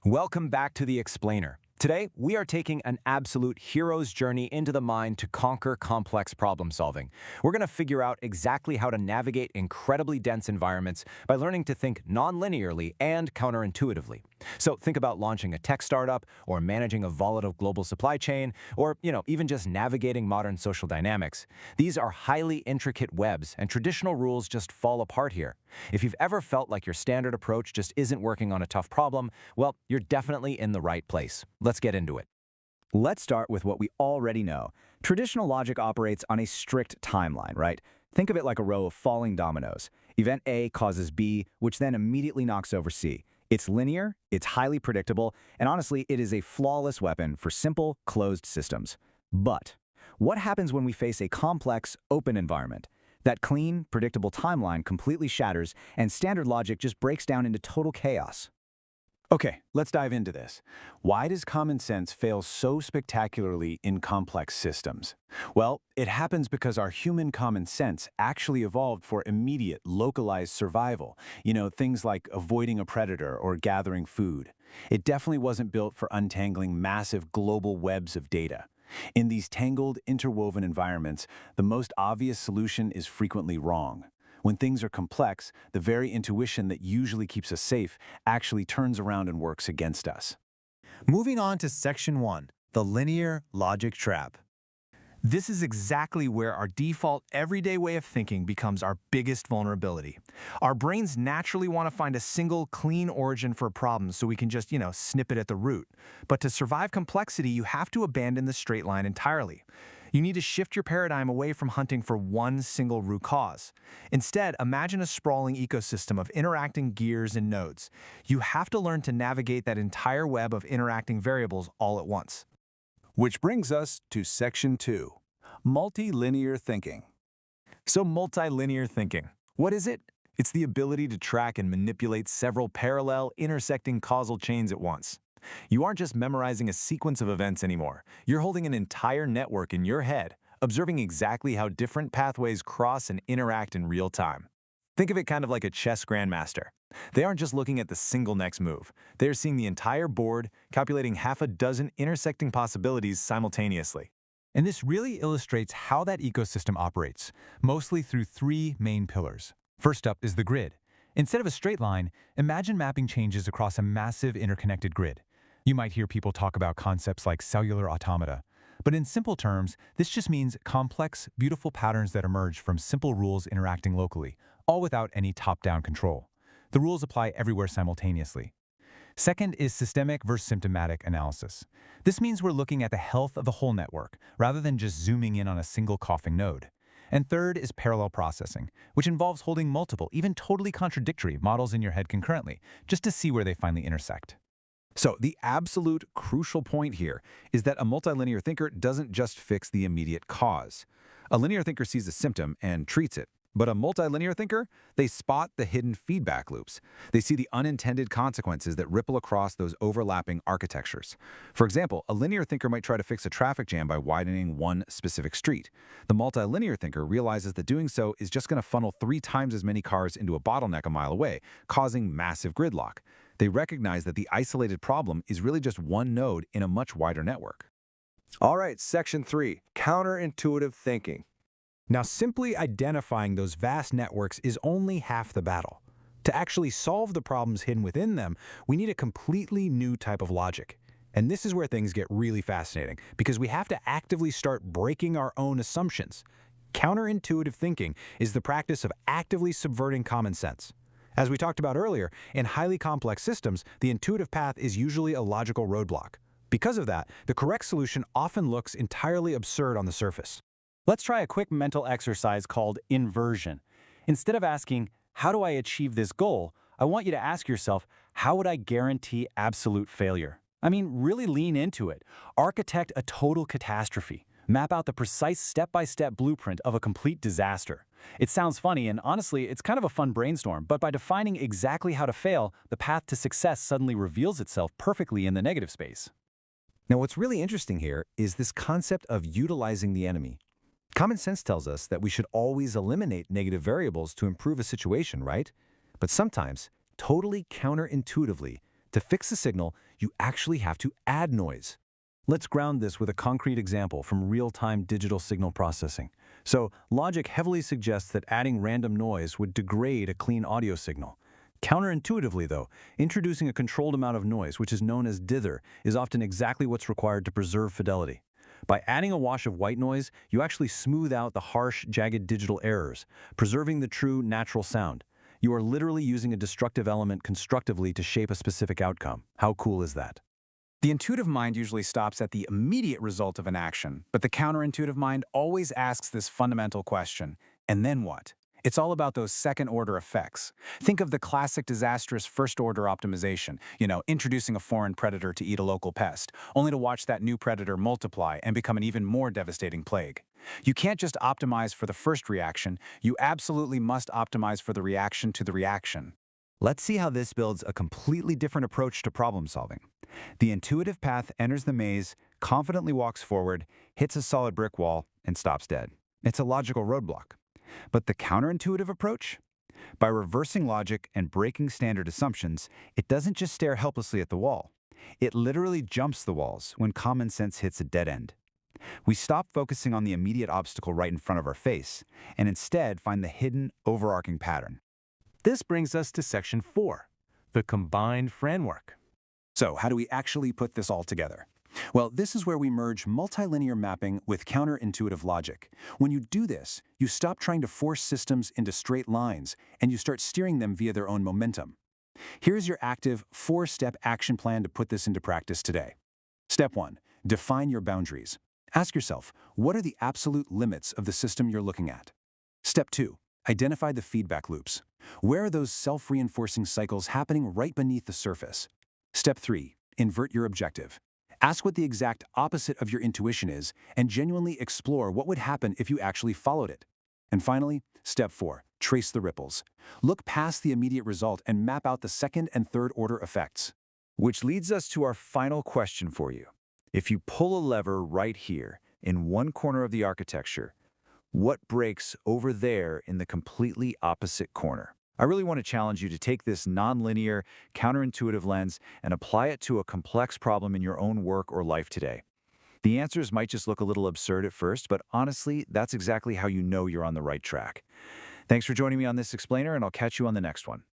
Welcome back to The Explainer. Today, we are taking an absolute hero's journey into the mind to conquer complex problem solving. We're going to figure out exactly how to navigate incredibly dense environments by learning to think non-linearly and counterintuitively. So think about launching a tech startup or managing a volatile global supply chain or, even just navigating modern social dynamics. These are highly intricate webs and traditional rules just fall apart here. If you've ever felt like your standard approach just isn't working on a tough problem, well, you're definitely in the right place. Let's get into it. Let's start with what we already know. Traditional logic operates on a strict timeline, right? Think of it like a row of falling dominoes. Event A causes B, which then immediately knocks over C. It's linear, it's highly predictable, and honestly, it is a flawless weapon for simple, closed systems. But what happens when we face a complex, open environment? That clean, predictable timeline completely shatters, and standard logic just breaks down into total chaos. Okay, let's dive into this. Why does common sense fail so spectacularly in complex systems? Well, it happens because our human common sense actually evolved for immediate, localized survival. Things like avoiding a predator or gathering food. It definitely wasn't built for untangling massive global webs of data. In these tangled, interwoven environments, the most obvious solution is frequently wrong. When things are complex, the very intuition that usually keeps us safe actually turns around and works against us. Moving on to Section 1, the linear logic trap. This is exactly where our default everyday way of thinking becomes our biggest vulnerability. Our brains naturally want to find a single, clean origin for a problem so we can just, snip it at the root. But to survive complexity, you have to abandon the straight line entirely. You need to shift your paradigm away from hunting for one single root cause. Instead, imagine a sprawling ecosystem of interacting gears and nodes. You have to learn to navigate that entire web of interacting variables all at once. Which brings us to Section 2, multilinear thinking. So multilinear thinking, what is it? It's the ability to track and manipulate several parallel, intersecting causal chains at once. You aren't just memorizing a sequence of events anymore. You're holding an entire network in your head, observing exactly how different pathways cross and interact in real time. Think of it kind of like a chess grandmaster. They aren't just looking at the single next move. They're seeing the entire board, calculating half a dozen intersecting possibilities simultaneously. And this really illustrates how that ecosystem operates, mostly through three main pillars. First up is the grid. Instead of a straight line, imagine mapping changes across a massive interconnected grid. You might hear people talk about concepts like cellular automata. But in simple terms, this just means complex, beautiful patterns that emerge from simple rules interacting locally, all without any top-down control. The rules apply everywhere simultaneously. Second is systemic versus symptomatic analysis. This means we're looking at the health of the whole network, rather than just zooming in on a single coughing node. And third is parallel processing, which involves holding multiple, even totally contradictory models in your head concurrently, just to see where they finally intersect. So the absolute crucial point here is that a multilinear thinker doesn't just fix the immediate cause. A linear thinker sees a symptom and treats it. But a multilinear thinker, they spot the hidden feedback loops. They see the unintended consequences that ripple across those overlapping architectures. For example, a linear thinker might try to fix a traffic jam by widening one specific street. The multilinear thinker realizes that doing so is just going to funnel 3 times as many cars into a bottleneck a mile away, causing massive gridlock. They recognize that the isolated problem is really just one node in a much wider network. All right, Section 3, counterintuitive thinking. Now, simply identifying those vast networks is only half the battle. To actually solve the problems hidden within them, we need a completely new type of logic. And this is where things get really fascinating, because we have to actively start breaking our own assumptions. Counterintuitive thinking is the practice of actively subverting common sense. As we talked about earlier, in highly complex systems, the intuitive path is usually a logical roadblock. Because of that, the correct solution often looks entirely absurd on the surface. Let's try a quick mental exercise called inversion. Instead of asking, how do I achieve this goal? I want you to ask yourself, how would I guarantee absolute failure? I mean, really lean into it. Architect a total catastrophe. Map out the precise step-by-step blueprint of a complete disaster. It sounds funny, and honestly, it's kind of a fun brainstorm, but by defining exactly how to fail, the path to success suddenly reveals itself perfectly in the negative space. Now, what's really interesting here is this concept of utilizing the enemy. Common sense tells us that we should always eliminate negative variables to improve a situation, right? But sometimes, totally counterintuitively, To fix the signal, you actually have to add noise. Let's ground this with a concrete example from real-time digital signal processing. So, logic heavily suggests that adding random noise would degrade a clean audio signal. Counterintuitively, though, introducing a controlled amount of noise, which is known as dither, is often exactly what's required to preserve fidelity. By adding a wash of white noise, you actually smooth out the harsh, jagged digital errors, preserving the true, natural sound. You are literally using a destructive element constructively to shape a specific outcome. How cool is that? The intuitive mind usually stops at the immediate result of an action, but the counterintuitive mind always asks this fundamental question, and then what? It's all about those second-order effects. Think of the classic disastrous first-order optimization, introducing a foreign predator to eat a local pest, only to watch that new predator multiply and become an even more devastating plague. You can't just optimize for the first reaction, you absolutely must optimize for the reaction to the reaction. Let's see how this builds a completely different approach to problem solving. The intuitive path enters the maze, confidently walks forward, hits a solid brick wall, and stops dead. It's a logical roadblock. But the counterintuitive approach? By reversing logic and breaking standard assumptions, it doesn't just stare helplessly at the wall. It literally jumps the walls when common sense hits a dead end. We stop focusing on the immediate obstacle right in front of our face, and instead find the hidden, overarching pattern. This brings us to Section 4, the combined framework. So, how do we actually put this all together? Well, this is where we merge multilinear mapping with counterintuitive logic. When you do this, you stop trying to force systems into straight lines, and you start steering them via their own momentum. Here's your active, 4-step action plan to put this into practice today. Step 1. Define your boundaries. Ask yourself, what are the absolute limits of the system you're looking at? Step 2. Identify the feedback loops. Where are those self-reinforcing cycles happening right beneath the surface? Step 3. Invert your objective. Ask what the exact opposite of your intuition is and genuinely explore what would happen if you actually followed it. And finally, Step 4. Trace the ripples. Look past the immediate result and map out the second and third order effects. Which leads us to our final question for you. If you pull a lever right here, in one corner of the architecture, what breaks over there in the completely opposite corner? I really want to challenge you to take this nonlinear, counterintuitive lens and apply it to a complex problem in your own work or life today. The answers might just look a little absurd at first, but honestly, that's exactly how you know you're on the right track. Thanks for joining me on this explainer, and I'll catch you on the next one.